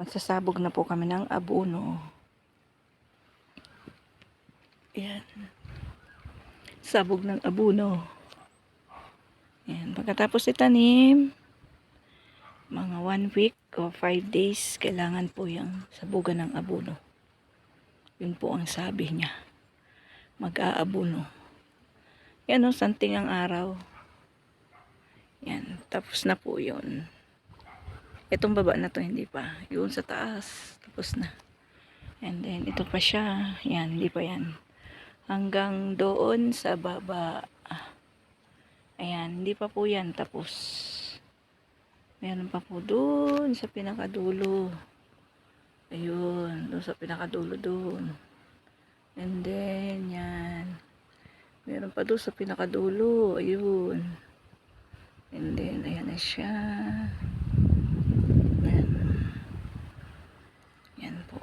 Magsasabog na po kami ng abono. Ayan. Sabog ng abono. Ayan. Pagkatapos itanim, mga 1 week o 5 days, kailangan po yung sabugan ng abono. Yun po ang sabi niya. Mag-aabono. Yan o, santing ang araw. Yan. Tapos na po yun. Itong baba na to hindi pa. Yun sa taas. Tapos na. And then ito pa siya. Yan. Hindi pa yan. Hanggang doon sa baba. Ayan. Hindi pa po yan tapos. Meron pa po doon sa pinakadulo. Ayun. Doon sa pinakadulo doon. And then yan. Meron pa doon sa pinakadulo. Ayun. And then ayan na siya. Yan po.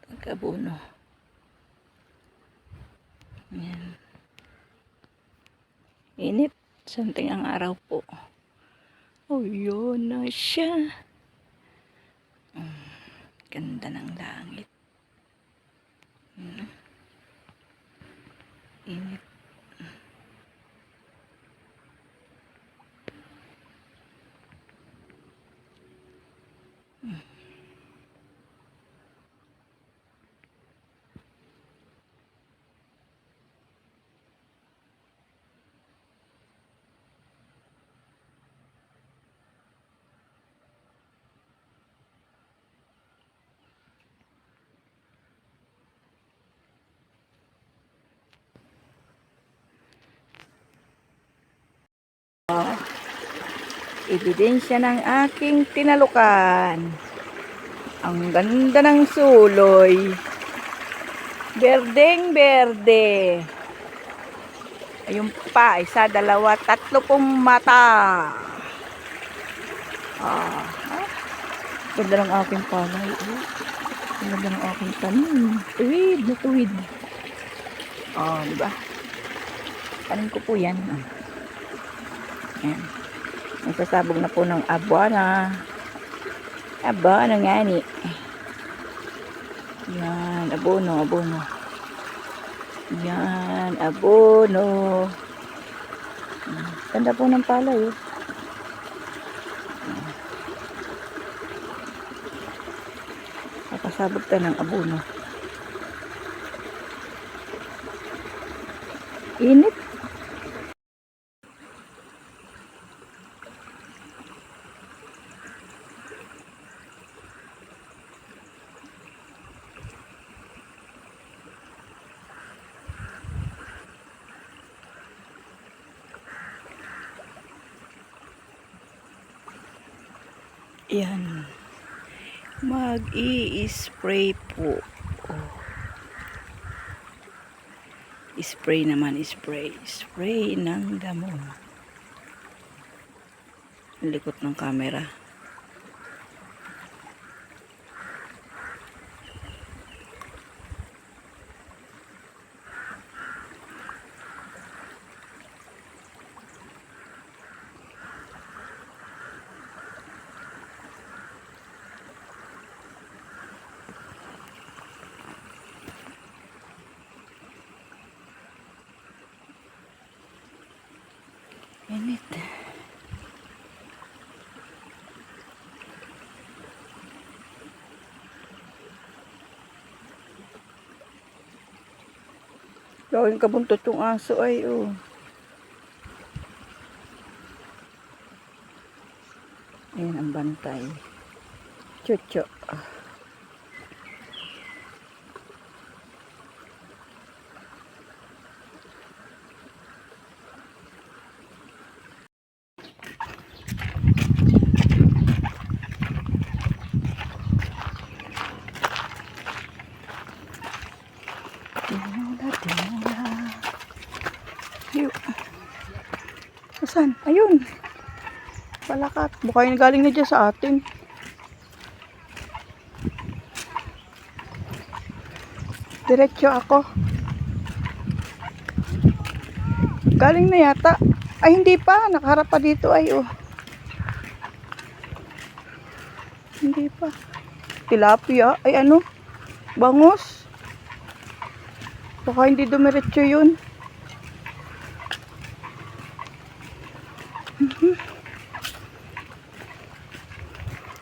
Pag-abono. Yan. Init. Santing ang araw po. Oh, yun na siya. Ganda ng langit. Init. Ebidensya ng aking tinalukan. Ang ganda ng suloy. Berdeng berde. Ayun pa, isa, dalawa, tatlo pong mata. Ganda ng aking palay. Ganda ng aking tanim. Tuwid na tuwid. Diba? Tanim ko po yan. Yan. Nagsasabog na po ng abana. Abana nga ni. Yan, abono, abono. Yan, abono. Ganda po ng palay. Nakasabog tayo ng abono. Init. Yan. Mag-i-spray po. Spray naman, spray. Spray ng damo. Likot ng camera. Init. Gawin kabuntot yung aso ay Ayan ang bantay. Chucho. Saan? Ayun. Palakat. Baka yung galing na dyan sa atin. Diretso ako. Galing na yata. Ay, hindi pa. Nakaharap pa dito. Ay, Hindi pa. Tilapia. Ay ano? Bangus. Baka hindi dumiretso yun.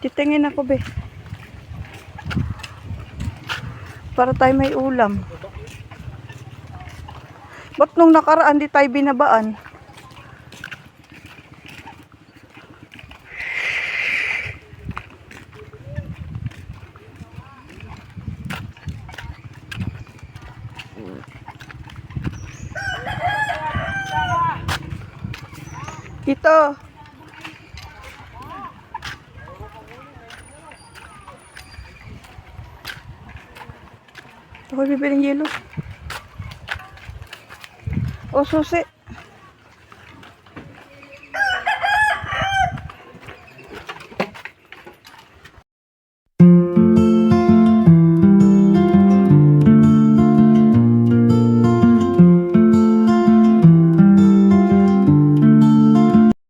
Titingin ako, be. Para tayo may ulam. Ba't nung nakaraan di tayo binabaan? Dito. Ako bibiling yelo. O, susi.